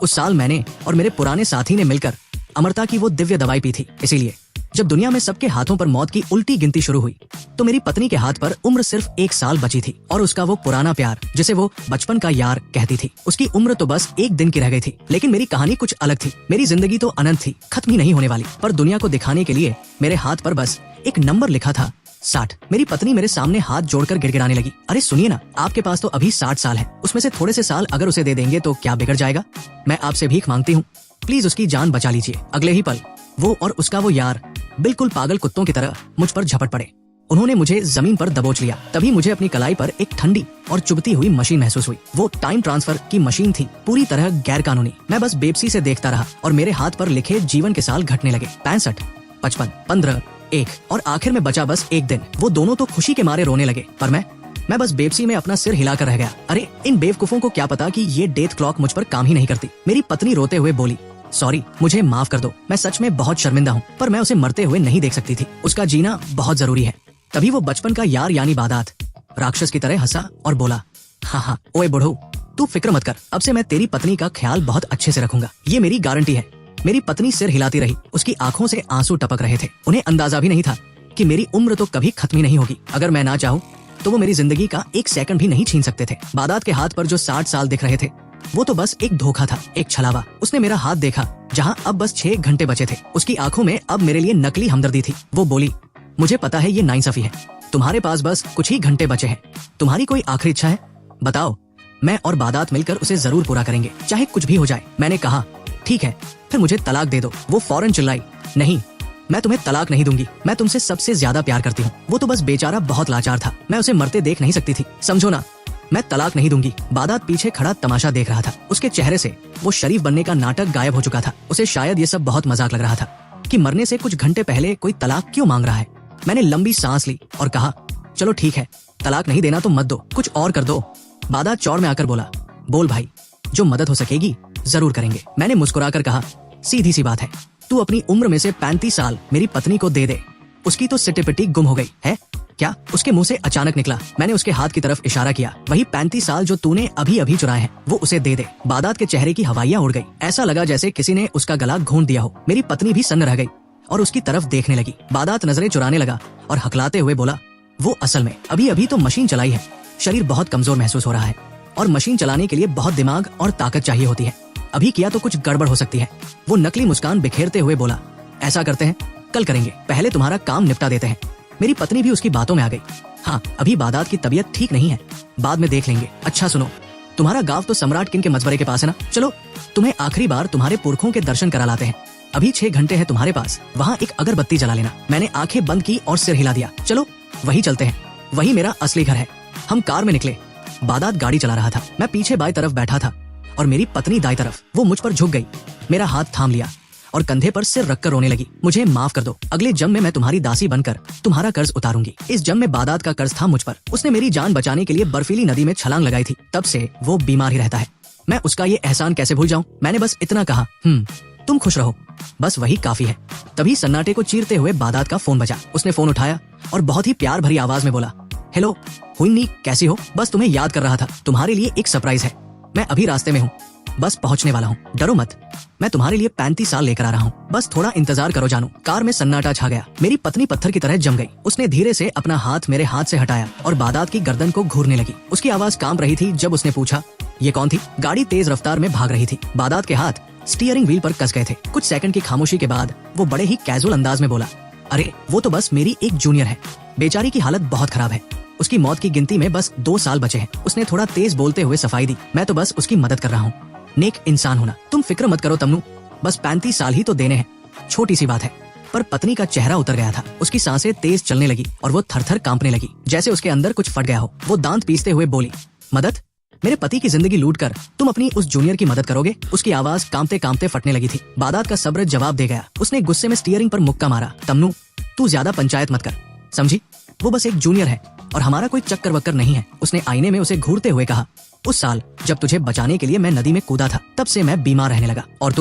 उस साल मैंने और मेरे पुराने साथी ने मिलकर अमरता की वो दिव्य दवाई पी थी। इसीलिए जब दुनिया में सबके हाथों पर मौत की उल्टी गिनती शुरू हुई तो मेरी पत्नी के हाथ पर उम्र सिर्फ 1 साल बची थी और उसका वो पुराना प्यार जिसे वो बचपन का यार कहती थी, उसकी उम्र तो बस 1 दिन की रह गई थी। लेकिन मेरी कहानी कुछ अलग थी। मेरी जिंदगी तो अनंत थी, खत्म ही नहीं होने वाली। पर दुनिया को दिखाने के लिए मेरे हाथ पर बस एक नंबर लिखा था, 60। मेरी पत्नी मेरे सामने हाथ जोड़कर गिड़गिड़ाने लगी, अरे सुनिए ना, आपके पास तो अभी 60 साल है, उसमें से थोड़े से साल अगर उसे दे देंगे तो क्या बिगड़ जाएगा? मैं आपसे भीख मांगती हूँ, प्लीज उसकी जान बचा लीजिए। अगले ही पल वो और उसका वो यार बिल्कुल पागल कुत्तों की तरह मुझ पर झपट पड़े। उन्होंने मुझे जमीन पर दबोच लिया। तभी मुझे अपनी कलाई पर एक ठंडी और चुभती हुई मशीन महसूस हुई। वो टाइम ट्रांसफर की मशीन थी, पूरी तरह गैर कानूनी। मैं बस बेबसी से देखता रहा और मेरे हाथ पर लिखे जीवन के साल घटने लगे। 65, 55, 15, 1 और आखिर में बचा बस 1 दिन। वो दोनों तो खुशी के मारे रोने लगे, पर मैं बस बेबसी में अपना सिर हिलाकर रह गया। अरे इन बेवकूफों को क्या पता कि ये डेथ क्लॉक मुझ पर काम ही नहीं करती। मेरी पत्नी रोते हुए बोली, सॉरी, मुझे माफ कर दो, मैं सच में बहुत शर्मिंदा हूँ, पर मैं उसे मरते हुए नहीं देख सकती थी। उसका जीना बहुत जरूरी है। तभी वो बचपन का यार यानी बादात राक्षस की तरह हंसा और बोला, हाँ, ओए बुढ़ऊ, तू फिक्र मत कर, अब से मैं तेरी पत्नी का ख्याल बहुत अच्छे से रखूंगा, ये मेरी गारंटी है। मेरी पत्नी सिर हिलाती रही, उसकी आंखों से आंसू टपक रहे थे। उन्हें अंदाजा भी नहीं था कि मेरी उम्र तो कभी खत्म ही नहीं होगी। अगर मैं ना चाहूँ तो वो मेरी जिंदगी का 1 सेकंड भी नहीं छीन सकते थे। बादात के हाथ पर जो 60 साल दिख रहे थे वो तो बस एक धोखा था, एक छलावा। उसने मेरा हाथ देखा जहां अब बस 6 घंटे बचे थे। उसकी आंखों में अब मेरे लिए नकली हमदर्दी थी। वो बोली, मुझे पता है ये नाइंसाफी है, तुम्हारे पास बस कुछ ही घंटे बचे हैं, तुम्हारी कोई आखिरी इच्छा है? बताओ, मैं और बादात मिलकर उसे जरूर पूरा करेंगे, चाहे कुछ भी हो जाए। मैंने कहा, ठीक है, फिर मुझे तलाक दे दो। वो फौरन चिल्लाई, नहीं, मैं तुम्हें तलाक नहीं दूंगी, मैं तुमसे सबसे ज्यादा प्यार करती हूँ। वो तो बस बेचारा बहुत लाचार था, मैं उसे मरते देख नहीं सकती थी, समझो ना, मैं तलाक नहीं दूंगी। बादात पीछे खड़ा तमाशा देख रहा था। उसके चेहरे से वो शरीफ बनने का नाटक गायब हो चुका था। उसे शायद ये सब बहुत मजाक लग रहा था कि मरने से कुछ घंटे पहले कोई तलाक क्यों मांग रहा है। मैंने लंबी सांस ली और कहा, चलो ठीक है, तलाक नहीं देना तो मत दो, कुछ और कर दो। बादात चौड़ में आकर बोला, बोल भाई, जो मदद हो सकेगी जरूर करेंगे। मैंने मुस्कुराकर कहा, सीधी सी बात है, तू अपनी उम्र में से 35 साल मेरी पत्नी को दे दे। उसकी तो सिटी-पिटी गुम हो गई है क्या? उसके मुंह से अचानक निकला। मैंने उसके हाथ की तरफ इशारा किया, वही 35 साल जो तूने अभी अभी चुराए हैं, वो उसे दे दे। बादात के चेहरे की हवाइयां उड़ गई, ऐसा लगा जैसे किसी ने उसका गला घोंट दिया हो। मेरी पत्नी भी सन्न रह गई और उसकी तरफ देखने लगी। बादात नजरें चुराने लगा और हकलाते हुए बोला, वो असल में अभी अभी तो मशीन चलाई है, शरीर बहुत कमजोर महसूस हो रहा है और मशीन चलाने के लिए बहुत दिमाग और ताकत चाहिए होती है, अभी किया तो कुछ गड़बड़ हो सकती है। वो नकली मुस्कान बिखेरते हुए बोला, ऐसा करते हैं, कल करेंगे, पहले तुम्हारा काम निपटा देते हैं। मेरी पत्नी भी उसकी बातों में आ गई, हाँ, अभी बादात की तबीयत ठीक नहीं है, बाद में देख लेंगे। अच्छा सुनो, तुम्हारा गांव तो सम्राट किंग के मकबरे के पास है ना, चलो तुम्हें आखिरी बार तुम्हारे पुरखों के दर्शन करा लाते हैं। अभी 6 घंटे हैं तुम्हारे पास, वहाँ एक अगरबत्ती जला लेना। मैंने आंखें बंद की और सिर हिला दिया, चलो वही चलते हैं, वही मेरा असली घर है। हम कार में निकले। बादात गाड़ी चला रहा था, मैं पीछे बाई तरफ बैठा था और मेरी पत्नी दाई तरफ। वो मुझ पर झुक गई, मेरा हाथ थाम लिया और कंधे पर सिर रखकर रोने लगी, मुझे माफ कर दो, अगले जन्म में मैं तुम्हारी दासी बनकर तुम्हारा कर्ज उतारूंगी। इस जन्म में बादात का कर्ज था मुझ पर। उसने मेरी जान बचाने के लिए बर्फीली नदी में छलांग लगाई थी, तब से वो बीमार ही रहता है। मैं उसका ये एहसान कैसे भूल जाऊं? मैंने बस इतना कहा, तुम खुश रहो, बस वही काफी है। तभी सन्नाटे को चीरते हुए बादात का फोन बजा। उसने फोन उठाया और बहुत ही प्यार भरी आवाज में बोला, हेलो हुन्नी, कैसी हो? बस तुम्हें याद कर रहा था, तुम्हारे लिए एक सरप्राइज है। मैं अभी रास्ते में हूँ, बस पहुँचने वाला हूँ, डरो मत, मैं तुम्हारे लिए 35 साल लेकर आ रहा हूँ, बस थोड़ा इंतजार करो जानू। कार में सन्नाटा छा गया। मेरी पत्नी पत्थर की तरह जम गई। उसने धीरे से अपना हाथ मेरे हाथ से हटाया और बादात की गर्दन को घूरने लगी। उसकी आवाज कांप रही थी जब उसने पूछा, ये कौन थी? गाड़ी तेज रफ्तार में भाग रही थी। बादात के हाथ स्टीयरिंग व्हील पर कस गए थे। कुछ सेकंड की खामोशी के बाद वो बड़े ही कैजुअल अंदाज में बोला, अरे वो तो बस मेरी एक जूनियर है, बेचारी की हालत बहुत खराब है, उसकी मौत की गिनती में बस 2 साल बचे हैं। उसने थोड़ा तेज बोलते हुए सफाई दी, मैं तो बस उसकी मदद कर रहा हूँ, नेक इंसान होना। तुम फिक्र मत करो तमन्नू, बस 35 साल ही तो देने हैं, छोटी सी बात है। पर पत्नी का चेहरा उतर गया था, उसकी सांसें तेज चलने लगी और वो थर-थर कांपने लगी, जैसे उसके अंदर कुछ फट गया हो। वो दांत पीसते हुए बोली, मदद? मेरे पति की जिंदगी लूट कर तुम अपनी उस जूनियर की मदद करोगे? उसकी आवाज कांपते कांपते फटने लगी थी। बादात का सब्र जवाब दे गया। उसने गुस्से में स्टीयरिंग पर मुक्का मारा, तमन्नू तू ज्यादा पंचायत मत कर, समझी? वो बस एक जूनियर है और हमारा कोई चक्कर वक्कर नहीं है। उसने आईने में उसे घूरते हुए कहा, उस साल जब तुझे बचाने के लिए मैं नदी में कूदा था, तब से मैं बीमार रहने लगा और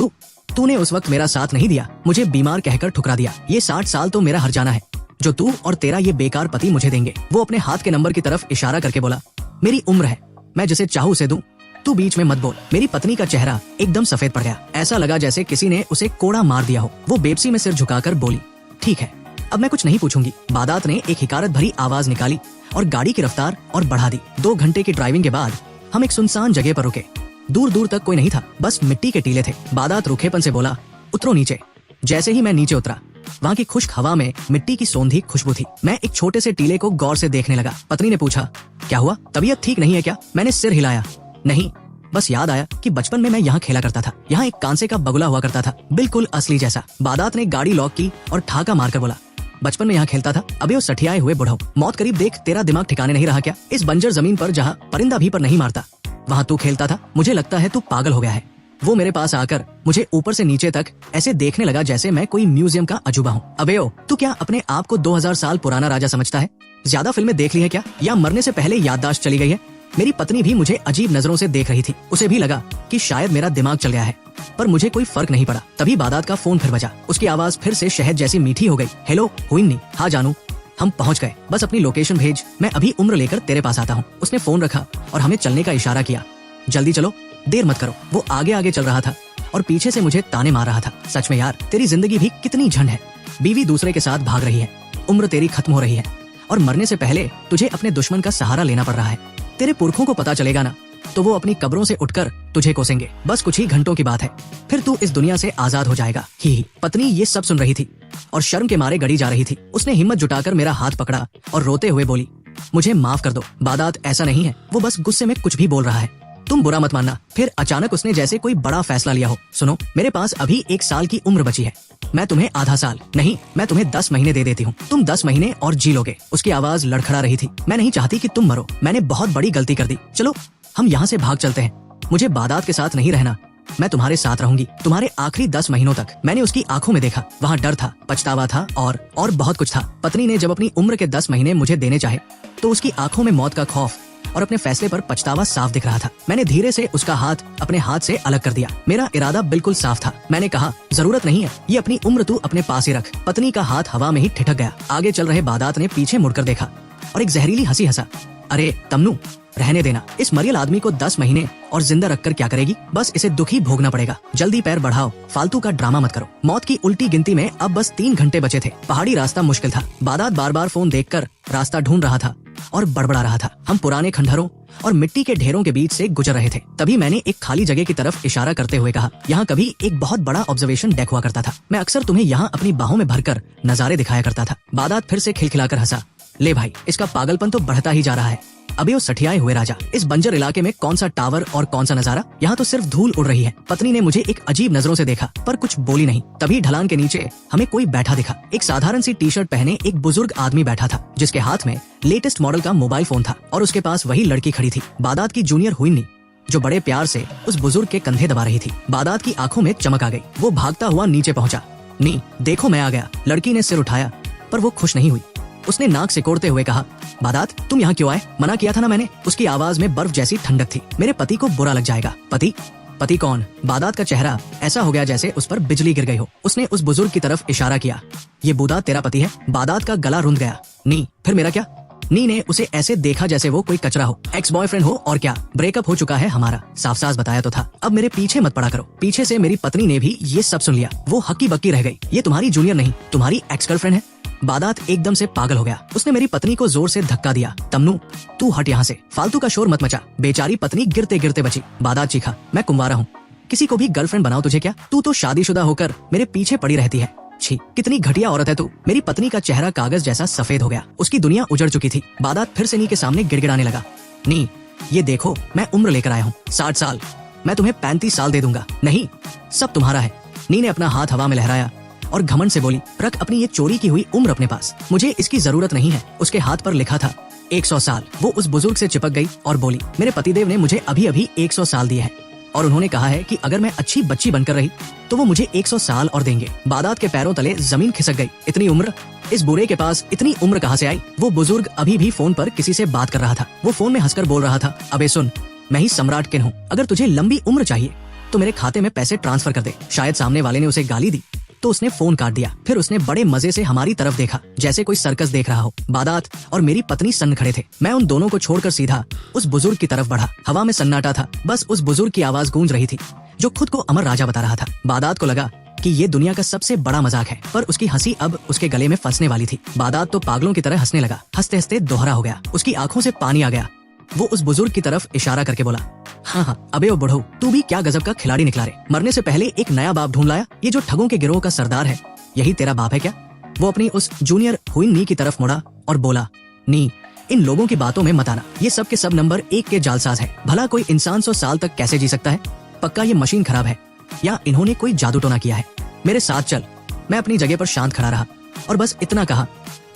तूने उस वक्त मेरा साथ नहीं दिया, मुझे बीमार कहकर ठुकरा दिया। ये 60 साल तो मेरा हर्जाना है जो तू और तेरा ये बेकार पति मुझे देंगे। वो अपने हाथ के नंबर की तरफ इशारा करके बोला, मेरी उम्र है, मैं जिसे चाहूँ उसे दूं, तू बीच में मत बोल। मेरी पत्नी का चेहरा एकदम सफेद पड़ गया। ऐसा लगा जैसे किसी ने उसे कोड़ा मार दिया हो। वो बेबसी में सिर झुकाकर बोली, ठीक है, अब मैं कुछ नहीं पूछूंगी। बादात ने एक हिकारत भरी आवाज निकाली और गाड़ी की रफ्तार और बढ़ा दी। 2 घंटे की ड्राइविंग के बाद हम एक सुनसान जगह पर रुके। दूर दूर तक कोई नहीं था, बस मिट्टी के टीले थे। बादात रूखेपन से बोला, उतरो नीचे। जैसे ही मैं नीचे उतरा, वहाँ की खुश्क हवा में मिट्टी की सौंधी खुशबू थी। मैं एक छोटे से टीले को गौर से देखने लगा। पत्नी ने पूछा, क्या हुआ, तबीयत ठीक नहीं है क्या? मैंने सिर हिलाया, नहीं, बस याद आया कि बचपन में मैं यहाँ खेला करता था। यहाँ एक कांसे का बगुला हुआ करता था, बिल्कुल असली जैसा। बादात ने गाड़ी लॉक की और ठाका मारकर बोला, बचपन में यहाँ खेलता था? अबे वो सठियाए हुए बुढ़ऊ, मौत करीब देख तेरा दिमाग ठिकाने नहीं रहा क्या? इस बंजर जमीन पर जहाँ परिंदा भी पर नहीं मारता, वहाँ तू खेलता था? मुझे लगता है तू पागल हो गया है। वो मेरे पास आकर मुझे ऊपर से नीचे तक ऐसे देखने लगा जैसे मैं कोई म्यूजियम का अजूबा हूँ। अबे ओ, तू क्या अपने आप को 2000 साल पुराना राजा समझता है? ज्यादा फिल्में देख ली है क्या, या मरने से पहले याददाश्त चली गई है? मेरी पत्नी भी मुझे अजीब नजरों से देख रही थी। उसे भी लगा कि शायद मेरा दिमाग चल गया है, पर मुझे कोई फर्क नहीं पड़ा। तभी बादात का फोन फिर बजा। उसकी आवाज फिर से शहद जैसी मीठी हो गई। हेलो हुइन्नी, हाँ जानू, हम पहुंच गए, बस अपनी लोकेशन भेज, मैं अभी उम्र लेकर तेरे पास आता हूँ। उसने फोन रखा और हमें चलने का इशारा किया। जल्दी चलो, देर मत करो। वो आगे आगे चल रहा था और पीछे से मुझे ताने मार रहा था। सच में यार, तेरी जिंदगी भी कितनी झंड है। बीवी दूसरे के साथ भाग रही है, उम्र तेरी खत्म हो रही है और मरने से पहले तुझे अपने दुश्मन का सहारा लेना पड़ रहा है। तेरे पुरखों को पता चलेगा ना, तो वो अपनी कब्रों से उठकर तुझे कोसेंगे। बस कुछ ही घंटों की बात है, फिर तू इस दुनिया से आजाद हो जाएगा। ही पत्नी ये सब सुन रही थी और शर्म के मारे गड़ी जा रही थी। उसने हिम्मत जुटाकर मेरा हाथ पकड़ा और रोते हुए बोली, मुझे माफ कर दो बादात, ऐसा नहीं है, वो बस गुस्से में कुछ भी बोल रहा है, तुम बुरा मत मानना। फिर अचानक उसने जैसे कोई बड़ा फैसला लिया हो, सुनो, मेरे पास अभी 1 साल की उम्र बची है, मैं तुम्हें आधा साल नहीं, मैं तुम्हें 10 महीने दे देती हूँ, तुम 10 महीने और जी लोगे। उसकी आवाज लड़खड़ा रही थी। मैं नहीं चाहती कि तुम मरो, मैंने बहुत बड़ी गलती कर दी, चलो हम यहाँ से भाग चलते हैं। मुझे बादात के साथ नहीं रहना, मैं तुम्हारे साथ रहूंगी तुम्हारे आखिरी 10 महीनों तक। मैंने उसकी आंखों में देखा, वहाँ डर था, पछतावा था और बहुत कुछ था। पत्नी ने जब अपनी उम्र के 10 महीने मुझे देने चाहे तो उसकी आंखों में मौत का खौफ और अपने फैसले पर पछतावा साफ दिख रहा था। मैंने धीरे से उसका हाथ अपने हाथ से अलग कर दिया। मेरा इरादा बिल्कुल साफ था। मैंने कहा, जरूरत नहीं है, ये अपनी उम्र तू अपने पास ही रख। पत्नी का हाथ हवा में ही ठिठक गया। आगे चल रहे बादात ने पीछे मुड़कर देखा और एक जहरीली हंसी हंसा। अरे तमन्नू, रहने देना, इस मरियल आदमी को 10 महीने और जिंदा रखकर क्या करेगी? बस इसे दुख ही भोगना पड़ेगा। जल्दी पैर बढ़ाओ, फालतू का ड्रामा मत करो। मौत की उल्टी गिनती में अब बस 3 घंटे बचे थे। पहाड़ी रास्ता मुश्किल था। बादात बार बार फोन देखकर रास्ता ढूंढ रहा था और बड़बड़ा रहा था। हम पुराने खंडहरों और मिट्टी के ढेरों के बीच से गुजर रहे थे। तभी मैंने एक खाली जगह की तरफ इशारा करते हुए कहा, यहाँ कभी एक बहुत बड़ा ऑब्जर्वेशन डेक हुआ करता था, मैं अक्सर तुम्हें यहाँ अपनी बाहों में भरकर नजारे दिखाया करता था। बादात फिर से खिलखिलाकर हंसा। ले भाई, इसका पागलपन तो बढ़ता ही जा रहा है। अबे वो सठियाए हुए राजा, इस बंजर इलाके में कौन सा टावर और कौन सा नजारा, यहाँ तो सिर्फ धूल उड़ रही है। पत्नी ने मुझे एक अजीब नजरों से देखा पर कुछ बोली नहीं। तभी ढलान के नीचे हमें कोई बैठा दिखा। एक साधारण सी टी-शर्ट पहने एक बुजुर्ग आदमी बैठा था, जिसके हाथ में लेटेस्ट मॉडल का मोबाइल फोन था और उसके पास वही लड़की खड़ी थी, बादात की जूनियर हुइन्नी, जो बड़े प्यार से उस बुजुर्ग के कंधे दबा रही थी। बादात की आंखों में चमक आ गई। वो भागता हुआ नीचे पहुंचा। नी देखो, मैं आ गया। लड़की ने सिर उठाया पर वो खुश नहीं हुई। उसने नाक सिकोड़ते हुए कहा, बादात तुम यहाँ क्यों आए? मना किया था ना मैंने। उसकी आवाज में बर्फ जैसी ठंडक थी। मेरे पति को बुरा लग जाएगा। पति? पति कौन? बादात का चेहरा ऐसा हो गया जैसे उस पर बिजली गिर गई हो। उसने उस बुजुर्ग की तरफ इशारा किया। ये बूढ़ा तेरा पति है? बादात का गला रुंध गया। नी, फिर मेरा क्या? नी ने उसे ऐसे देखा जैसे वो कोई कचरा हो, एक्स बॉयफ्रेंड हो और क्या। ब्रेकअप हो चुका है हमारा, साफ साफ बताया तो था। अब मेरे पीछे मत पड़ा करो। पीछे से मेरी पत्नी ने भी ये सब सुन लिया। वो हक्की बक्की रह गई। ये तुम्हारी जूनियर नहीं, तुम्हारी एक्स गर्लफ्रेंड है। बादात एकदम से पागल हो गया। उसने मेरी पत्नी को जोर से धक्का दिया। तमन्नू, तू हट यहाँ से, फालतू का शोर मत मचा। बेचारी पत्नी गिरते गिरते बची। बादात चीखा, मैं कुंवारा हूँ, किसी को भी गर्लफ्रेंड बनाओ तुझे क्या? तू तो शादीशुदा होकर मेरे पीछे पड़ी रहती है। छी, कितनी घटिया औरत है तू। मेरी पत्नी का चेहरा कागज जैसा सफेद हो गया। उसकी दुनिया उजड़ चुकी थी। बादात फिर से नी के सामने गिड़गिड़ाने लगा। नी, ये देखो, मैं उम्र लेकर आया हूँ, 60 साल। मैं तुम्हें 35 साल दे दूंगा। नहीं, सब तुम्हारा है। नी ने अपना हाथ हवा में लहराया और घमंड से बोली, रख अपनी ये चोरी की हुई उम्र अपने पास, मुझे इसकी जरूरत नहीं है। उसके हाथ पर लिखा था 100 साल। वो उस बुजुर्ग से चिपक गई और बोली, मेरे पतिदेव ने मुझे अभी अभी 100 साल दिए हैं और उन्होंने कहा है कि अगर मैं अच्छी बच्ची बनकर रही तो वो मुझे 100 साल और देंगे। बादात के पैरों तले जमीन खिसक गई। इतनी उम्र, इस बुरे के पास इतनी उम्र कहाँ से आई? वो बुजुर्ग अभी भी फोन पर किसी से बात कर रहा था। वो फोन में हंसकर बोल रहा था, अबे सुन, मैं ही सम्राट किन हूँ, अगर तुझे लंबी उम्र चाहिए तो मेरे खाते में पैसे ट्रांसफर कर दे। शायद सामने वाले ने उसे गाली दी तो उसने फोन काट दिया। फिर उसने बड़े मजे से हमारी तरफ देखा जैसे कोई सर्कस देख रहा हो। बादात और मेरी पत्नी सन्न खड़े थे। मैं उन दोनों को छोड़कर सीधा उस बुजुर्ग की तरफ बढ़ा। हवा में सन्नाटा था, बस उस बुजुर्ग की आवाज गूंज रही थी जो खुद को अमर राजा बता रहा था। बादात को लगा कि ये दुनिया का सबसे बड़ा मजाक है, पर उसकी हंसी अब उसके गले में फंसने वाली थी। बादात तो पागलों की तरह हंसने लगा। हंसते हंसते दोहरा हो गया। उसकी आंखों से पानी आ गया। वो उस बुजुर्ग की तरफ इशारा करके बोला, हाँ, अबे ओ बुढ़ऊ, तू भी क्या गजब का खिलाड़ी निकला रे। मरने से पहले एक नया बाप ढूंढ लाया। ये जो ठगों के गिरोह का सरदार है, यही तेरा बाप है क्या? वो अपनी उस जूनियर हुई नी की तरफ मुड़ा और बोला, नी, इन लोगों की बातों में मत आना। ये सब के सब नंबर 1 के जालसाज है। भला कोई इंसान 100 साल तक कैसे जी सकता है? पक्का ये मशीन खराब है या इन्होंने कोई जादू टोना किया है। मेरे साथ चल। मैं अपनी जगह पर शांत खड़ा रहा और बस इतना कहा,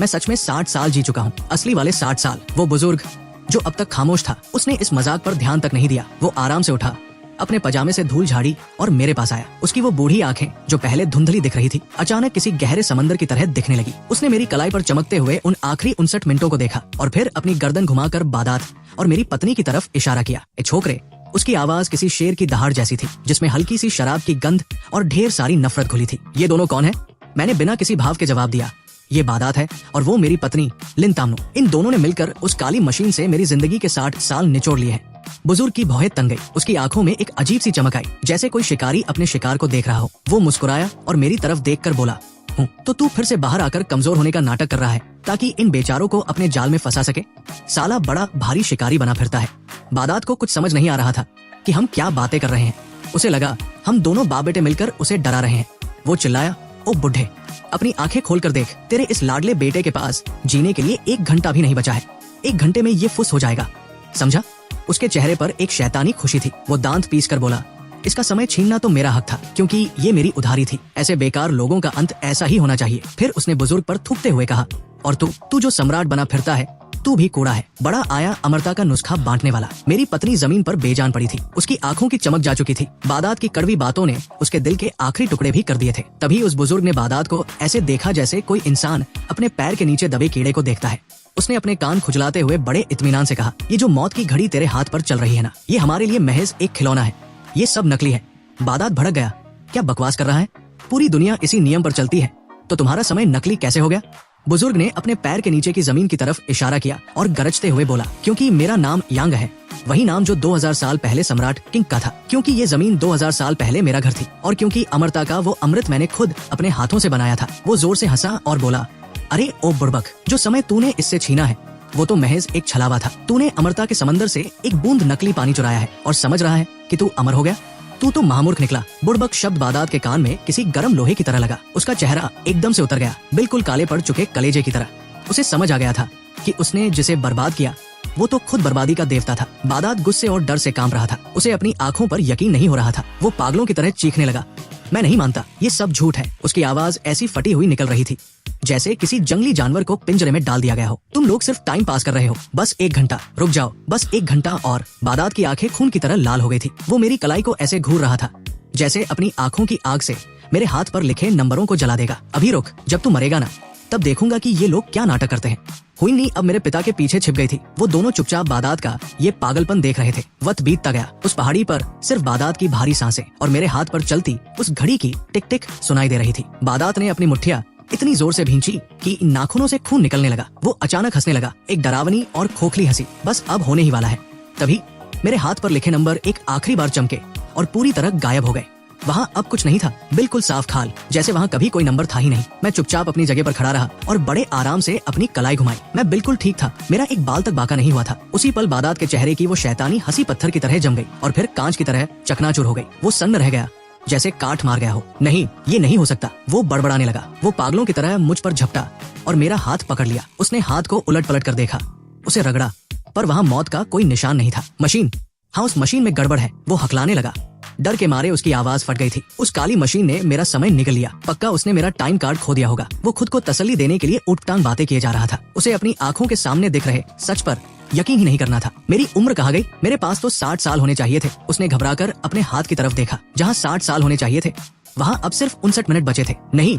मैं सच में 60 साल जी चुका हूँ, असली वाले 60 साल। वो बुजुर्ग जो अब तक खामोश था, उसने इस मजाक पर ध्यान तक नहीं दिया। वो आराम से उठा, अपने पजामे से धूल झाड़ी और मेरे पास आया। उसकी वो बूढ़ी आंखें जो पहले धुंधली दिख रही थी, अचानक किसी गहरे समंदर की तरह दिखने लगी। उसने मेरी कलाई पर चमकते हुए उन आखिरी 59 मिनटों को देखा और फिर अपनी गर्दन घुमाकर बादात और मेरी पत्नी की तरफ इशारा किया। ए छोकरे। उसकी आवाज किसी शेर की दहाड़ जैसी थी जिसमें हल्की सी शराब की गंध और ढेर सारी नफरत घुली थी। ये दोनों कौन है? मैंने बिना किसी भाव के जवाब दिया। ये बादात है और वो मेरी पत्नी लिन तामनो। इन दोनों ने मिलकर उस काली मशीन से मेरी जिंदगी के 60 साल निचोड़ लिए हैं। बुजुर्ग की भौहें तन गई। उसकी आंखों में एक अजीब सी चमक आई, जैसे कोई शिकारी अपने शिकार को देख रहा हो। वो मुस्कुराया और मेरी तरफ देखकर बोला, हूँ तो तू फिर से बाहर आकर कमजोर होने का नाटक कर रहा है ताकि इन बेचारों को अपने जाल में फंसा सके। साला बड़ा भारी शिकारी बना फिरता है। बादात को कुछ समझ नहीं आ रहा था कि हम क्या बातें कर रहे हैं। उसे लगा हम दोनों बाप बेटे मिलकर उसे डरा रहे हैं। वो चिल्लाया, ओ बुढ़े, अपनी आंखें खोलकर देख। तेरे इस लाडले बेटे के पास जीने के लिए 1 घंटा भी नहीं बचा है। 1 घंटे में ये फुस हो जाएगा, समझा? उसके चेहरे पर एक शैतानी खुशी थी। वो दांत पीस कर बोला, इसका समय छीनना तो मेरा हक था क्योंकि ये मेरी उधारी थी। ऐसे बेकार लोगों का अंत ऐसा ही होना चाहिए। फिर उसने बुजुर्ग पर थूकते हुए कहा, और तू जो सम्राट बना फिरता है, तू भी कूड़ा है। बड़ा आया अमरता का नुस्खा बांटने वाला। मेरी पत्नी जमीन पर बेजान पड़ी थी। उसकी आंखों की चमक जा चुकी थी। बादात की कड़वी बातों ने उसके दिल के आखिरी टुकड़े भी कर दिए थे। तभी उस बुजुर्ग ने बादात को ऐसे देखा जैसे कोई इंसान अपने पैर के नीचे दबे कीड़े को देखता है। उसने अपने कान खुजलाते हुए बड़े इत्मीनान से कहा, ये जो मौत की घड़ी तेरे हाथ पर चल रही है ना, ये हमारे लिए महज एक खिलौना है। ये सब नकली है। बादात भड़क गया, क्या बकवास कर रहा है? पूरी दुनिया इसी नियम पर चलती है, तो तुम्हारा समय नकली कैसे हो गया? बुजुर्ग ने अपने पैर के नीचे की जमीन की तरफ इशारा किया और गरजते हुए बोला, क्योंकि मेरा नाम यांग है, वही नाम जो 2000 साल पहले सम्राट किंग का था। क्योंकि ये जमीन 2000 साल पहले मेरा घर थी और क्योंकि अमरता का वो अमृत मैंने खुद अपने हाथों से बनाया था। वो जोर से हंसा और बोला, अरे ओ बुड़बक, जो समय तूने इससे छीना है वो तो महज एक छलावा था। तूने अमरता के समंदर से एक बूंद नकली पानी चुराया है और समझ रहा है कि तू अमर हो गया। तू तो महामूर्ख निकला। बुड़बक शब्द बादात के कान में किसी गर्म लोहे की तरह लगा। उसका चेहरा एकदम से उतर गया, बिल्कुल काले पड़ चुके कलेजे की तरह। उसे समझ आ गया था कि उसने जिसे बर्बाद किया वो तो खुद बर्बादी का देवता था। बादात गुस्से और डर से कांप रहा था। उसे अपनी आंखों पर यकीन नहीं हो रहा था। वो पागलों की तरह चीखने लगा, मैं नहीं मानता, ये सब झूठ है। उसकी आवाज ऐसी फटी हुई निकल रही थी जैसे किसी जंगली जानवर को पिंजरे में डाल दिया गया हो। तुम लोग सिर्फ टाइम पास कर रहे हो। बस 1 घंटा रुक जाओ, बस 1 घंटा और। बादात की आंखें खून की तरह लाल हो गई थी। वो मेरी कलाई को ऐसे घूर रहा था जैसे अपनी आंखों की आग से मेरे हाथ पर लिखे नंबरों को जला देगा। अभी रुक, जब तू मरेगा ना, तब देखूंगा कि ये लोग क्या नाटक करते हैं। हुईनी अब मेरे पिता के पीछे छिप गई थी। वो दोनों चुपचाप बादात का ये पागलपन देख रहे थे। वक्त बीतता गया। उस पहाड़ी पर सिर्फ बादात की भारी सांसें और मेरे हाथ पर चलती उस घड़ी की टिक टिक सुनाई दे रही थी। बादात ने अपनी मुट्ठियां इतनी जोर से भींची कि नाखूनों से खून निकलने लगा। वो अचानक हंसने लगा, एक डरावनी और खोखली हंसी। बस अब होने ही वाला है। तभी मेरे हाथ पर लिखे नंबर एक आखिरी बार चमके और पूरी तरह गायब हो गए। वहाँ अब कुछ नहीं था, बिल्कुल साफ खाल, जैसे वहाँ कभी कोई नंबर था ही नहीं। मैं चुपचाप अपनी जगह पर खड़ा रहा और बड़े आराम से अपनी कलाई घुमाई। मैं बिल्कुल ठीक था। मेरा एक बाल तक बाका नहीं हुआ था। उसी पल बादात के चेहरे की वो शैतानी हंसी पत्थर की तरह जम गई और फिर कांच की तरह चकनाचूर हो गई। वो सन्न रह गया जैसे काट मार गया हो। नहीं, ये नहीं हो सकता। वो बड़बड़ाने लगा। वो पागलों की तरह मुझ पर झपटा और मेरा हाथ पकड़ लिया। उसने हाथ को उलट पलट कर देखा, उसे रगड़ा, पर वहाँ मौत का कोई निशान नहीं था। मशीन, हाँ उस मशीन में गड़बड़ है। वो हकलाने लगा। डर के मारे उसकी आवाज फट गई थी। उस काली मशीन ने मेरा समय निगल लिया। पक्का उसने मेरा टाइम कार्ड खो दिया होगा। वो खुद को तसल्ली देने के लिए उठटांग बातें किए जा रहा था। उसे अपनी आंखों के सामने दिख रहे सच पर यकीन ही नहीं करना था। मेरी उम्र कहाँ गई? मेरे पास तो 60 साल होने चाहिए थे। उसने घबराकर अपने हाथ की तरफ देखा। जहाँ 60 साल होने चाहिए थे वहाँ अब सिर्फ 59 मिनट बचे थे। नहीं,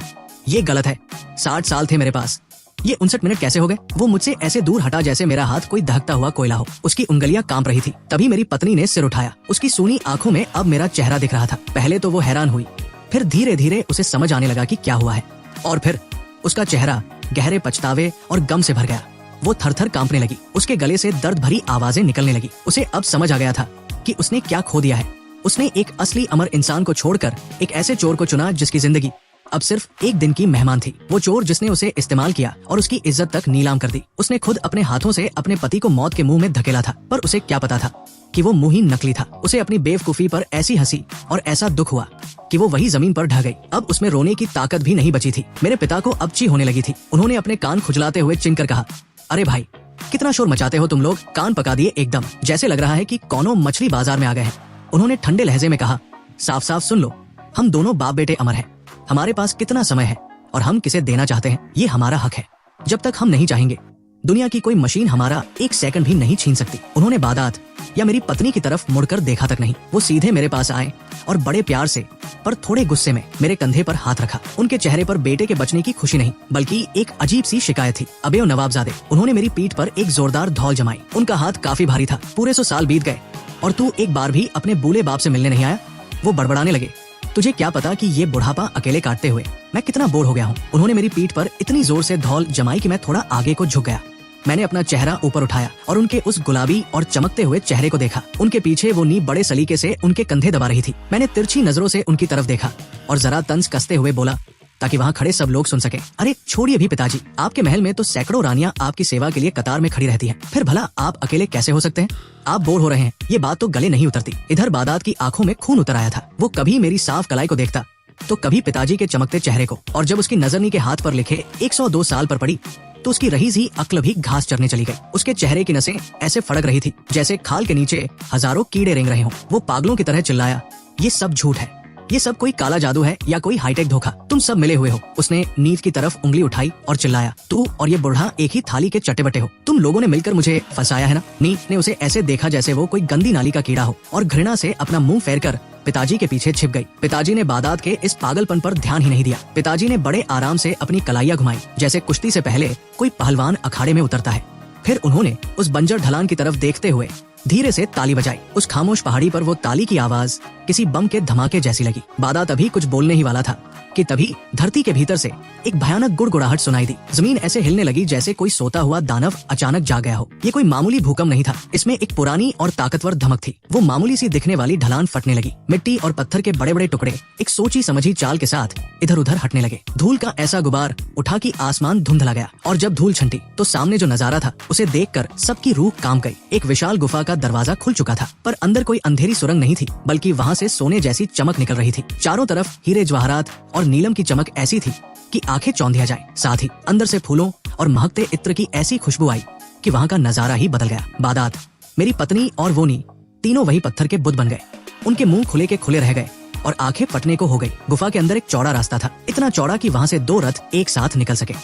ये गलत है। 60 साल थे मेरे पास, ये 59 मिनट कैसे हो गए? वो मुझसे ऐसे दूर हटा जैसे मेरा हाथ कोई दहकता हुआ कोयला हो। उसकी उंगलियां कांप रही थी। तभी मेरी पत्नी ने सिर उठाया। उसकी सूनी आंखों में अब मेरा चेहरा दिख रहा था। पहले तो वो हैरान हुई, फिर धीरे धीरे उसे समझ आने लगा कि क्या हुआ है, और फिर उसका चेहरा गहरे पछतावे और गम से भर गया। वो थर-थर कांपने लगी, उसके गले से दर्द भरी आवाजें निकलने लगी। उसे अब समझ आ गया था कि उसने क्या खो दिया है। उसने एक असली अमर इंसान को छोड़कर एक ऐसे चोर को चुना जिसकी जिंदगी अब सिर्फ एक दिन की मेहमान थी। वो चोर जिसने उसे इस्तेमाल किया और उसकी इज्जत तक नीलाम कर दी। उसने खुद अपने हाथों से अपने पति को मौत के मुंह में धकेला था, पर उसे क्या पता था कि वो मुंह ही नकली था। उसे अपनी बेवकूफी पर ऐसी हंसी और ऐसा दुख हुआ कि वो वही जमीन पर ढह गई। अब उसमें रोने की ताकत भी नहीं बची थी। मेरे पिता को अब ची होने लगी थी। उन्होंने अपने कान खुजलाते हुए चिनकर कहा, अरे भाई, कितना शोर मचाते हो तुम लोग। कान पका दिए एकदम, जैसे लग रहा है कि कौनो मछली बाजार में आ गए हैं। उन्होंने ठंडे लहजे में कहा, साफ साफ सुन लो, हम दोनों बाप बेटे अमर हैं। हमारे पास कितना समय है और हम किसे देना चाहते हैं, ये हमारा हक है। जब तक हम नहीं चाहेंगे, दुनिया की कोई मशीन हमारा एक सेकंड भी नहीं छीन सकती। उन्होंने बादात या मेरी पत्नी की तरफ मुड़कर देखा तक नहीं। वो सीधे मेरे पास आए और बड़े प्यार से पर थोड़े गुस्से में मेरे कंधे पर हाथ रखा। उनके चेहरे पर बेटे के बचने की खुशी नहीं, बल्कि एक अजीब सी शिकायत थी। अबे ओ नवाबजादे, उन्होंने मेरी पीठ पर एक जोरदार धौल जमाई। उनका हाथ काफी भारी था। पूरे 100 साल बीत गए और तू एक बार भी अपने बूले बाप से मिलने नहीं आया। वो बड़बड़ाने लगे, तुझे क्या पता कि ये बुढ़ापा अकेले काटते हुए मैं कितना बोर हो गया हूँ। उन्होंने मेरी पीठ पर इतनी जोर से धौल जमाई कि मैं थोड़ा आगे को झुक गया। मैंने अपना चेहरा ऊपर उठाया और उनके उस गुलाबी और चमकते हुए चेहरे को देखा। उनके पीछे वो नी बड़े सलीके से उनके कंधे दबा रही थी। मैंने तिरछी नजरों से उनकी तरफ देखा और जरा तंज कसते हुए बोला, ताकि वहाँ खड़े सब लोग सुन सके, अरे छोड़िए भी पिताजी, आपके महल में तो सैकड़ों रानियां आपकी सेवा के लिए कतार में खड़ी रहती हैं। फिर भला आप अकेले कैसे हो सकते हैं? आप बोर हो रहे हैं, ये बात तो गले नहीं उतरती। इधर बादात की आंखों में खून उतर आया था। वो कभी मेरी साफ कलाई को देखता तो कभी पिताजी के चमकते चेहरे को, और जब उसकी नजर नी के हाथ पर लिखे 102 साल पर पड़ी तो उसकी रही सी अक्ल भी घास चरने चली गई। उसके चेहरे की नसें ऐसे फड़क रही थी जैसे खाल के नीचे हजारों कीड़े रेंग रहे हों। वो पागलों की तरह चिल्लाया, ये सब झूठ है, ये सब कोई काला जादू है या कोई हाईटेक धोखा। तुम सब मिले हुए हो। उसने नींद की तरफ उंगली उठाई और चिल्लाया, तू और ये बुढ़ा एक ही थाली के चट्टे बट्टे हो। तुम लोगों ने मिलकर मुझे फंसाया है ना। नींद ने उसे ऐसे देखा जैसे वो कोई गंदी नाली का कीड़ा हो, और घृणा से अपना मुंह फेरकर पिताजी के पीछे छिप गई। पिताजी ने बादात के इस पागलपन पर ध्यान ही नहीं दिया। पिताजी ने बड़े आराम से अपनी कलाइयां घुमाई, जैसे कुश्ती से पहले कोई पहलवान अखाड़े में उतरता है। फिर उन्होंने उस बंजर ढलान की तरफ देखते हुए धीरे से ताली बजाई। उस खामोश पहाड़ी पर वो ताली की आवाज किसी बम के धमाके जैसी लगी। बादात अभी कुछ बोलने ही वाला था कि तभी धरती के भीतर से एक भयानक गुड़गुड़ाहट सुनाई दी। जमीन ऐसे हिलने लगी जैसे कोई सोता हुआ दानव अचानक जाग गया हो। ये कोई मामूली भूकंप नहीं था, इसमें एक पुरानी और ताकतवर धमक थी। वो मामूली सी दिखने वाली ढलान फटने लगी। मिट्टी और पत्थर के बड़े बड़े टुकड़े एक सोची समझी चाल के साथ इधर उधर हटने लगे। धूल का ऐसा गुबार उठा कि आसमान धुंधला गया, और जब धूल छंटी तो सामने जो नजारा था उसे देखकर सबकी रूह कांप गई। एक विशाल गुफा का दरवाजा खुल चुका था, पर अंदर कोई अंधेरी सुरंग नहीं थी, बल्कि वहाँ से सोने जैसी चमक निकल रही थी। चारों तरफ हीरे जवाहरात और नीलम की चमक ऐसी थी कि आंखें चौंध दिया जाए। साथ ही अंदर से फूलों और महकते इत्र की ऐसी खुशबू आई कि वहाँ का नजारा ही बदल गया। बादात, मेरी पत्नी और वो नी तीनों वही पत्थर के बुत बन गए। उनके मुंह खुले के खुले रह गए और आंखें फटने को हो गई। गुफा के अंदर एक चौड़ा रास्ता था, इतना चौड़ा कि वहाँ से 2 रथ एक साथ निकल सके।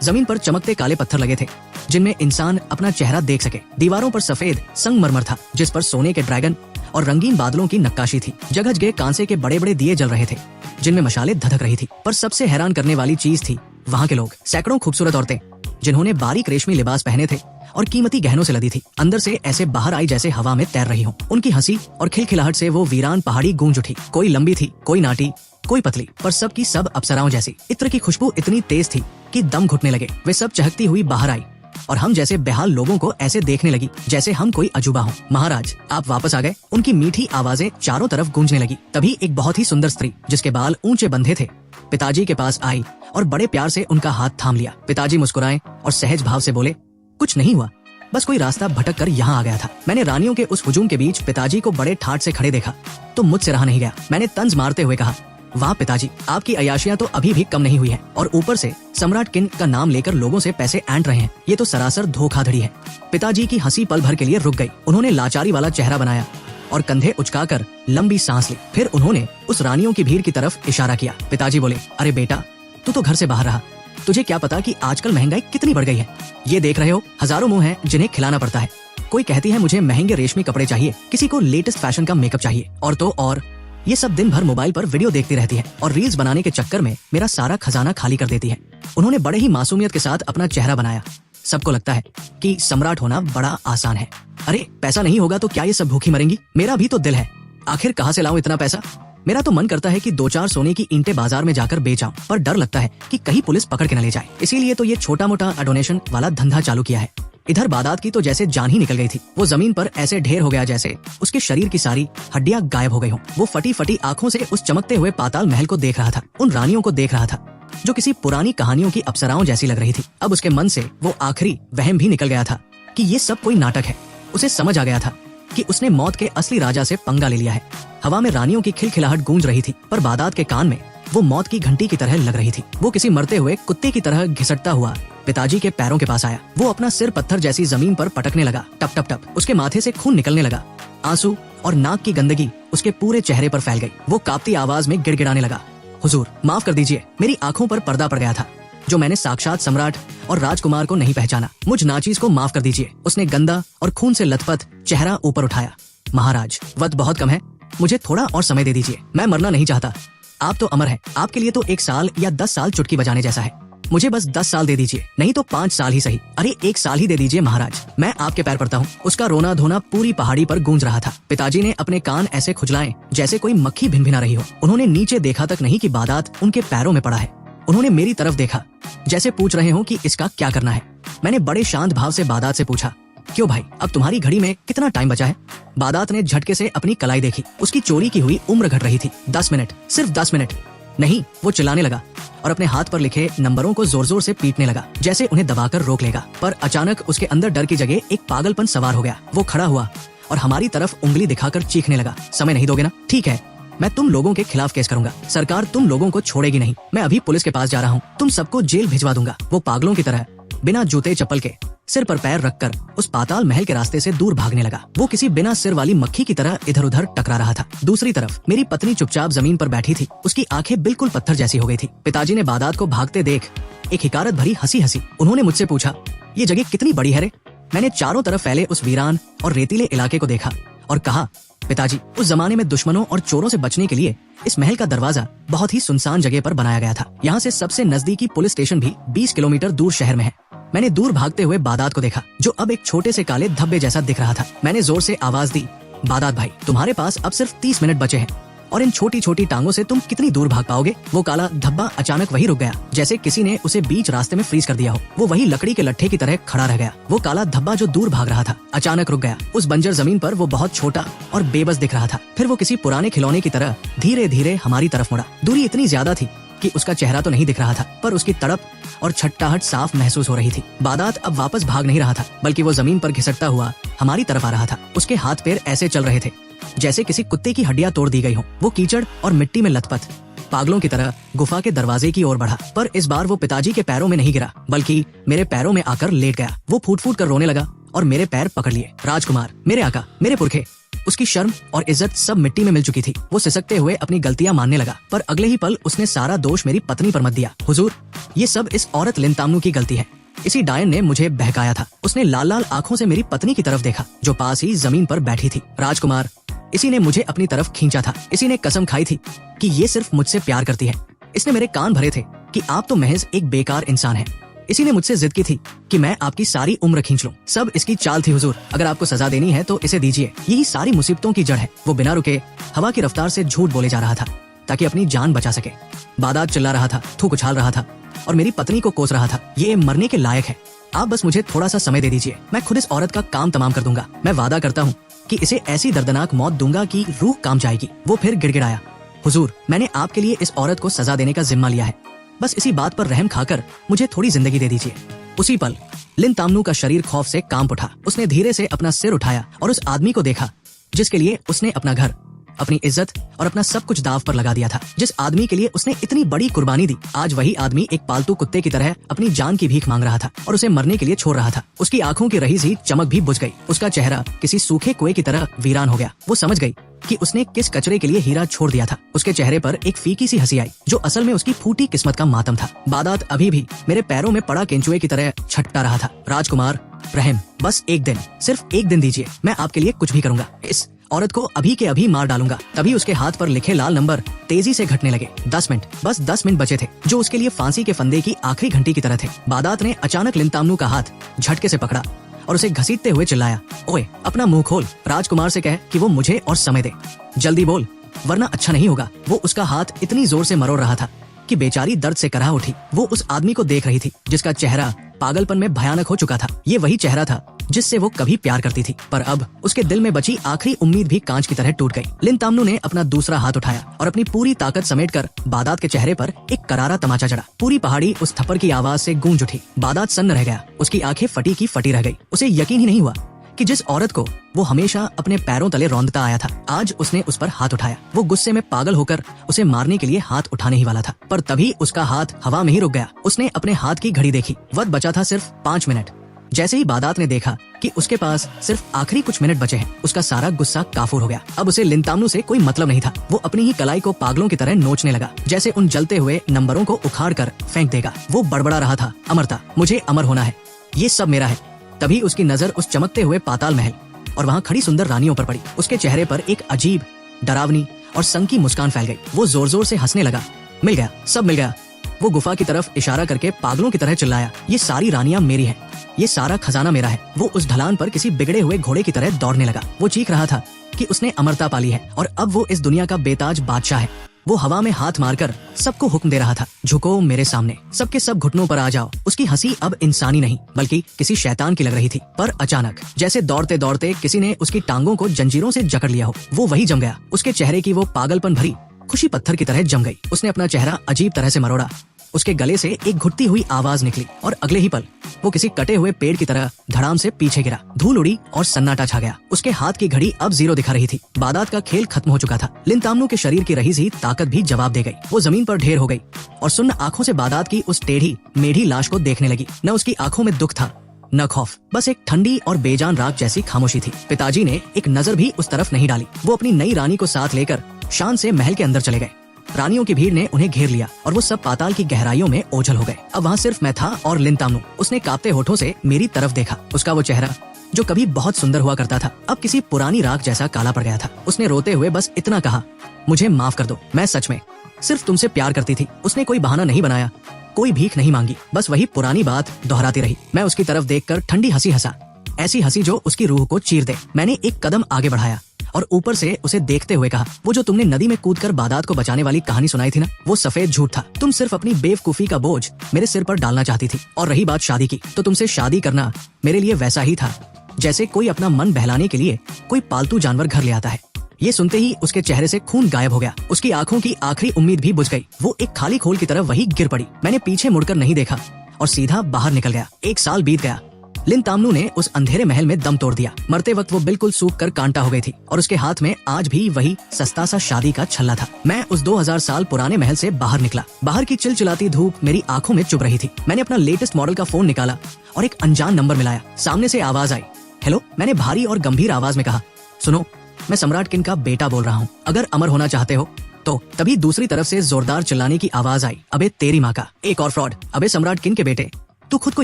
जमीन पर चमकते काले पत्थर लगे थे जिनमें इंसान अपना चेहरा देख सके। दीवारों पर सफेद संगमरमर था जिस पर सोने के ड्रैगन और रंगीन बादलों की नक्काशी थी। जगह जगह कांसे के बड़े बड़े दिए जल रहे थे जिनमें मशाले धधक रही थी। पर सबसे हैरान करने वाली चीज थी वहाँ के लोग। सैकड़ों खूबसूरत औरतें जिन्होंने बारीक रेशमी लिबास पहने थे और कीमती गहनों से लदी थी, अंदर से ऐसे बाहर आई जैसे हवा में तैर रही हो। उनकी हंसी और खिलखिलाहट से वो वीरान पहाड़ी गूंज उठी। कोई लंबी थी, कोई नाटी, कोई पतली, पर सब की सब अप्सराओं जैसी। इत्र की खुशबू इतनी तेज थी कि दम घुटने लगे। वे सब चहकती हुई बाहर आई और हम जैसे बेहाल लोगों को ऐसे देखने लगी जैसे हम कोई अजूबा हो। महाराज, आप वापस आ गए। उनकी मीठी आवाजें चारों तरफ गूंजने लगी। तभी एक बहुत ही सुंदर स्त्री जिसके बाल ऊंचे बंधे थे पिताजी के पास आई और बड़े प्यार से उनका हाथ थाम लिया। पिताजी मुस्कुराए और सहज भाव से बोले, कुछ नहीं हुआ, बस कोई रास्ता भटक कर यहाँ आ गया था। मैंने रानियों के उस हुजूम के बीच पिताजी को बड़े ठाठ से खड़े देखा तो मुझसे रहा नहीं गया। मैंने तंज मारते हुए कहा, वाह पिताजी, आपकी अय्याशियां तो अभी भी कम नहीं हुई है, और ऊपर से सम्राट किंग का नाम लेकर लोगों से पैसे ऐंठ रहे हैं। ये तो सरासर धोखाधड़ी है। पिताजी की हंसी पल भर के लिए रुक गई। उन्होंने लाचारी वाला चेहरा बनाया और कंधे उचकाकर लंबी सांस ली। फिर उन्होंने उस रानियों की भीड़ की तरफ इशारा किया। पिताजी बोले, अरे बेटा, तू तो घर से बाहर रहा, तुझे क्या पता कि आजकल महंगाई कितनी बढ़ गई है। ये देख रहे हो, हजारों मुंह हैं जिन्हें खिलाना पड़ता है। कोई कहती है मुझे महंगे रेशमी कपड़े चाहिए, किसी को लेटेस्ट फैशन का मेकअप चाहिए, और तो और ये सब दिन भर मोबाइल पर वीडियो देखती रहती है और रील्स बनाने के चक्कर में मेरा सारा खजाना खाली कर देती है। उन्होंने बड़े ही मासूमियत के साथ अपना चेहरा बनाया। सबको लगता है कि सम्राट होना बड़ा आसान है। अरे पैसा नहीं होगा तो क्या ये सब भूखी मरेंगी? मेरा भी तो दिल है, आखिर कहाँ से लाऊं इतना पैसा? मेरा तो मन करता है कि 2-4 सोने की ईंटें बाजार में जाकर बेच आऊं, पर डर लगता है कि कहीं पुलिस पकड़ के न ले जाए। इसीलिए तो ये छोटा मोटा डोनेशन वाला धंधा चालू किया है। इधर बादात की तो जैसे जान ही निकल गई थी। वो जमीन पर ऐसे ढेर हो गया जैसे उसके शरीर की सारी हड्डियां गायब हो गई हों। वो फटी फटी आंखों से उस चमकते हुए पाताल महल को देख रहा था, उन रानियों को देख रहा था जो किसी पुरानी कहानियों की अप्सराओं जैसी लग रही थी। अब उसके मन से वो आखिरी वहम भी निकल गया था कि ये सब कोई नाटक है। उसे समझ आ गया था कि उसने मौत के असली राजा से पंगा ले लिया है। हवा में रानियों की खिलखिलाहट गूंज रही थी, पर बादात के कान में वो मौत की घंटी की तरह लग रही थी। वो किसी मरते हुए कुत्ते की तरह घिसटता हुआ पिताजी के पैरों के पास आया। वो अपना सिर पत्थर जैसी जमीन पर पटकने लगा। टप टप टप उसके माथे से खून निकलने लगा। आंसू और नाक की गंदगी उसके पूरे चेहरे पर फैल गई। वो कांपती आवाज में गिड़गिड़ाने लगा, हुजूर माफ कर दीजिए, मेरी आंखों पर पर्दा पड़ गया था जो मैंने साक्षात सम्राट और राजकुमार को नहीं पहचाना। मुझ नाचीज को माफ कर दीजिए। उसने गंदा और खून से लथपथ चेहरा ऊपर उठाया। महाराज, वक्त बहुत कम है, मुझे थोड़ा और समय दे दीजिए। मैं मरना नहीं चाहता। आप तो अमर हैं। आपके लिए तो 1 साल या 10 साल चुटकी बजाने जैसा है। मुझे बस 10 साल दे दीजिए, नहीं तो 5 साल ही सही। अरे 1 साल ही दे दीजिए महाराज, मैं आपके पैर पड़ता हूँ। उसका रोना धोना पूरी पहाड़ी पर गूंज रहा था। पिताजी ने अपने कान ऐसे खुजलाए जैसे कोई मक्खी भिनभिना रही हो। उन्होंने नीचे देखा तक नहीं कि बादात उनके पैरों में पड़ा है। उन्होंने मेरी तरफ देखा जैसे पूछ रहे हो कि इसका क्या करना है। मैंने बड़े शांत भाव से बादात से पूछा, क्यों भाई, अब तुम्हारी घड़ी में कितना टाइम बचा है? बादात ने झटके से अपनी कलाई देखी। उसकी चोरी की हुई उम्र घट रही थी। 10 मिनट, सिर्फ 10 मिनट। नहीं, वो चिल्लाने लगा और अपने हाथ पर लिखे नंबरों को जोर जोर से पीटने लगा जैसे उन्हें दबाकर रोक लेगा। पर अचानक उसके अंदर डर की जगह एक पागलपन सवार हो गया। वो खड़ा हुआ और हमारी तरफ उंगली दिखाकर चीखने लगा, समय नहीं दोगे ना? ठीक है, मैं तुम लोगों के खिलाफ केस करूंगा। सरकार तुम लोगों को छोड़ेगी नहीं। मैं अभी पुलिस के पास जा रहा हूँ, तुम सबको जेल भिजवा दूंगा। वो पागलों की तरह बिना जूते चप्पल के सिर पर पैर रखकर उस पाताल महल के रास्ते से दूर भागने लगा। वो किसी बिना सिर वाली मक्खी की तरह इधर उधर टकरा रहा था। दूसरी तरफ मेरी पत्नी चुपचाप जमीन पर बैठी थी। उसकी आंखें बिल्कुल पत्थर जैसी हो गई थी। पिताजी ने बादात को भागते देख एक हिकारत भरी हंसी हंसी। उन्होंने मुझसे पूछा, ये जगह कितनी बड़ी है रे? मैंने चारों तरफ फैले उस वीरान और रेतीले इलाके को देखा और कहा, पिताजी, उस जमाने में दुश्मनों और चोरों से बचने के लिए इस महल का दरवाजा बहुत ही सुनसान जगह पर बनाया गया था। यहाँ से सबसे नजदीकी पुलिस स्टेशन भी 20 किलोमीटर दूर शहर में है। मैंने दूर भागते हुए बादात को देखा जो अब एक छोटे से काले धब्बे जैसा दिख रहा था। मैंने जोर से आवाज दी, बादात भाई, तुम्हारे पास अब सिर्फ 30 मिनट बचे हैं और इन छोटी छोटी टांगों से तुम कितनी दूर भाग पाओगे? वो काला धब्बा अचानक वही रुक गया जैसे किसी ने उसे बीच रास्ते में फ्रीज कर दिया हो। वो वही लकड़ी के लट्ठे की तरह खड़ा रह गया। वो काला धब्बा जो दूर भाग रहा था अचानक रुक गया। उस बंजर जमीन पर वो बहुत छोटा और बेबस दिख रहा था। फिर वो किसी पुराने खिलौने की तरह धीरे धीरे हमारी तरफ मुड़ा। दूरी इतनी ज्यादा थी कि उसका चेहरा तो नहीं दिख रहा था, पर उसकी तड़प और छट्टाहट साफ महसूस हो रही थी। बादात अब वापस भाग नहीं रहा था, बल्कि वो जमीन पर घिसटता हुआ हमारी तरफ आ रहा था। उसके हाथ पैर ऐसे चल रहे थे जैसे किसी कुत्ते की हड्डियां तोड़ दी गई हो। वो कीचड़ और मिट्टी में लथपथ पागलों की तरह गुफा के दरवाजे की ओर बढ़ा, पर इस बार वो पिताजी के पैरों में नहीं गिरा, बल्कि मेरे पैरों में आकर लेट गया। वो फूट फूट कर रोने लगा और मेरे पैर पकड़ लिए। राजकुमार, मेरे आका, मेरे पुरखे। उसकी शर्म और इज्जत सब मिट्टी में मिल चुकी थी। वो सिसकते हुए अपनी गलतियां मानने लगा, पर अगले ही पल उसने सारा दोष मेरी पत्नी पर मत दिया। हुजूर, ये सब इस औरत लिनतामनू की गलती है। इसी डायन ने मुझे बहकाया था। उसने लाल लाल आंखों से मेरी पत्नी की तरफ देखा जो पास ही जमीन पर बैठी थी। राजकुमार, इसी ने मुझे अपनी तरफ खींचा था। इसी ने कसम खाई थी कि ये सिर्फ मुझसे प्यार करती है। इसने मेरे कान भरे थे कि आप तो महज एक बेकार इंसान हैं। इसी ने मुझसे जिद की थी कि मैं आपकी सारी उम्र खींच लूं। सब इसकी चाल थी हुजूर। अगर आपको सजा देनी है तो इसे दीजिए। यही सारी मुसीबतों की जड़ है। वो बिना रुके हवा की रफ्तार से झूठ बोले जा रहा था ताकि अपनी जान बचा सके। बादात चिल्ला रहा था, थूक उछाल रहा था और मेरी पत्नी को कोस रहा था। ये मरने के लायक है। आप बस मुझे थोड़ा सा समय दे दीजिए। मैं खुद इस औरत का काम तमाम कर दूंगा। मैं वादा करता हूँ कि इसे ऐसी दर्दनाक मौत दूंगा कि रूह काम जाएगी। वो फिर गिड़गिड़ाया, हुजूर, मैंने आपके लिए इस औरत को सजा देने का जिम्मा लिया है। बस इसी बात पर रहम खाकर मुझे थोड़ी जिंदगी दे दीजिए। उसी पल लिनतामनू का शरीर खौफ से कांप उठा। उसने धीरे से अपना सिर उठाया और उस आदमी को देखा जिसके लिए उसने अपना घर, अपनी इज्जत और अपना सब कुछ दाव पर लगा दिया था। जिस आदमी के लिए उसने इतनी बड़ी कुर्बानी दी, आज वही आदमी एक पालतू कुत्ते की तरह अपनी जान की भीख मांग रहा था और उसे मरने के लिए छोड़ रहा था। उसकी आंखों की रही सी चमक भी बुझ गई। उसका चेहरा किसी सूखे कुएं की तरह वीरान हो गया। वो समझ गई कि उसने किस कचरे के लिए हीरा छोड़ दिया था। उसके चेहरे पर एक फीकी सी हंसी आई जो असल में उसकी फूटी किस्मत का मातम था। बादात अभी भी मेरे पैरों में पड़ा केंचुए की तरह छटता रहा था। राजकुमार, रहम, बस एक दिन, सिर्फ एक दिन दीजिए। मैं आपके लिए कुछ भी करूंगा। इस औरत को अभी के अभी मार डालूंगा। तभी उसके हाथ पर लिखे लाल नंबर तेजी से घटने लगे। 10 मिनट, बस 10 मिनट बचे थे जो उसके लिए फांसी के फंदे की आखिरी घंटी की तरह थे। बादात ने अचानक लिनतामनू का हाथ झटके से पकड़ा और उसे घसीटते हुए चिल्लाया, ओए, अपना मुंह खोल। राजकुमार से कह कि वो मुझे और समय दे। जल्दी बोल, वरना अच्छा नहीं होगा। वो उसका हाथ इतनी जोर से मरोड़ रहा था कि बेचारी दर्द से कराह उठी। वो उस आदमी को देख रही थी जिसका चेहरा पागलपन में भयानक हो चुका था। ये वही चेहरा था जिससे वो कभी प्यार करती थी, पर अब उसके दिल में बची आखिरी उम्मीद भी कांच की तरह टूट गई। लिन तामनू ने अपना दूसरा हाथ उठाया और अपनी पूरी ताकत समेटकर बादात के चेहरे पर एक करारा तमाचा जड़ा। पूरी पहाड़ी उस थप्पड़ की आवाज से गूंज उठी। बादात सन्न रह गया। उसकी आंखें फटी की फटी रह गई। उसे यकीन ही नहीं हुआ कि जिस औरत को वो हमेशा अपने पैरों तले रौंदता आया था, आज उसने उस पर हाथ उठाया। वो गुस्से में पागल होकर उसे मारने के लिए हाथ उठाने ही वाला था, पर तभी उसका हाथ हवा में ही रुक गया। उसने अपने हाथ की घड़ी देखी। वक्त बचा था सिर्फ 5 मिनट। जैसे ही बादात ने देखा कि उसके पास सिर्फ आखिरी कुछ मिनट बचे हैं, उसका सारा गुस्सा काफूर हो गया। अब उसे लिन तामनू से कोई मतलब नहीं था। वो अपनी ही कलाई को पागलों की तरह नोचने लगा, जैसे उन जलते हुए नंबरों को उखाड़ कर फेंक देगा। वो बड़बड़ा रहा था, अमरता, मुझे अमर होना है, ये सब मेरा है। तभी उसकी नजर उस चमकते हुए पाताल महल और वहाँ खड़ी सुंदर रानियों पर पड़ी। उसके चेहरे पर एक अजीब, डरावनी और संग की मुस्कान फैल गई। वो जोर जोर से हंसने लगा। मिल गया, सब मिल गया। वो गुफा की तरफ इशारा करके पागलों की तरह चिल्लाया, ये सारी रानियां मेरी हैं, ये सारा खजाना मेरा है। वो उस ढलान पर किसी बिगड़े हुए घोड़े की तरह दौड़ने लगा। वो चीख रहा था कि उसने अमरता पाली है और अब वो इस दुनिया का बेताज बादशाह है। वो हवा में हाथ मारकर सबको हुक्म दे रहा था, झुको मेरे सामने, सबके सब घुटनों पर आ जाओ। उसकी हंसी अब इंसानी नहीं बल्कि किसी शैतान की लग रही थी। पर अचानक जैसे दौड़ते दौड़ते किसी ने उसकी टांगों को जंजीरों से जकड़ लिया हो, वो वही जम गया। उसके चेहरे की वो पागलपन भरी खुशी पत्थर की तरह जम गई। उसने अपना चेहरा अजीब तरह से मरोड़ा। उसके गले से एक घुटती हुई आवाज निकली और अगले ही पल वो किसी कटे हुए पेड़ की तरह धड़ाम से पीछे गिरा। धूल उड़ी और सन्नाटा छा गया। उसके हाथ की घड़ी अब 0 दिखा रही थी। बादात का खेल खत्म हो चुका था। लिन तामनू के शरीर की रही सी ताकत भी जवाब दे गई। वो जमीन पर ढेर हो गई और सुन्न आंखों से बादात की उस टेढ़ी मेढ़ी लाश को देखने लगी। न उसकी आंखों में दुख था, न खौफ, बस एक ठंडी और बेजान राख जैसी खामोशी थी। पिताजी ने एक नजर भी उस तरफ नहीं डाली। वो अपनी नई रानी को साथ लेकर शान से महल के अंदर चले गए। रानियों की भीड़ ने उन्हें घेर लिया और वो सब पाताल की गहराइयों में ओझल हो गए। अब वहाँ सिर्फ मैं था और लिन तामनू। उसने कांपते होठों से मेरी तरफ देखा। उसका वो चेहरा जो कभी बहुत सुंदर हुआ करता था, अब किसी पुरानी राख जैसा काला पड़ गया था। उसने रोते हुए बस इतना कहा, मुझे माफ कर दो, मैं सच में सिर्फ तुमसे प्यार करती थी। उसने कोई बहाना नहीं बनाया, कोई भीख नहीं मांगी, बस वही पुरानी बात दोहराती रही। मैं उसकी तरफ देखकर ठंडी हंसी हंसा, ऐसी हंसी जो उसकी रूह को चीर दे। मैंने एक कदम आगे बढ़ाया और ऊपर से उसे देखते हुए कहा, वो जो तुमने नदी में कूदकर बादात को बचाने वाली कहानी सुनाई थी ना, वो सफेद झूठ था। तुम सिर्फ अपनी बेवकूफी का बोझ मेरे सिर पर डालना चाहती थी। और रही बात शादी की, तो तुमसे शादी करना मेरे लिए वैसा ही था जैसे कोई अपना मन बहलाने के लिए कोई पालतू जानवर घर ले आता है। ये सुनते ही उसके चेहरे से खून गायब हो गया। उसकी आंखों की आखिरी उम्मीद भी बुझ गई। वो एक खाली खोल की तरफ वही गिर पड़ी। मैंने पीछे मुड़कर नहीं देखा और सीधा बाहर निकल गया। 1 साल बीत गया। लिन तामनू ने उस अंधेरे महल में दम तोड़ दिया। मरते वक्त वो बिल्कुल सूख कर कांटा हो गई थी और उसके हाथ में आज भी वही सस्ता सा शादी का छल्ला था। मैं उस 2000 साल पुराने महल से बाहर निकला। बाहर की चिलचिलाती धूप मेरी आंखों में चुभ रही थी। मैंने अपना लेटेस्ट मॉडल का फोन निकाला और एक अनजान नंबर मिलाया। सामने से आवाज आई, हेलो। मैंने भारी और गंभीर आवाज में कहा, सुनो, मैं सम्राट किन का बेटा बोल रहा हूँ, अगर अमर होना चाहते हो तो। तभी दूसरी तरफ से जोरदार चिल्लाने की आवाज आई, अबे तेरी माँ का, एक और फ्रॉड, अबे सम्राट किन के बेटे, तू खुद को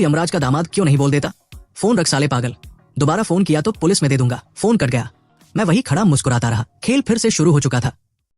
यमराज का दामाद क्यों नहीं बोल देता? फोन रख साले पागल, दोबारा फोन किया तो पुलिस में दे दूंगा। फोन कट गया। मैं वही खड़ा मुस्कुराता रहा। खेल फिर से शुरू हो चुका था।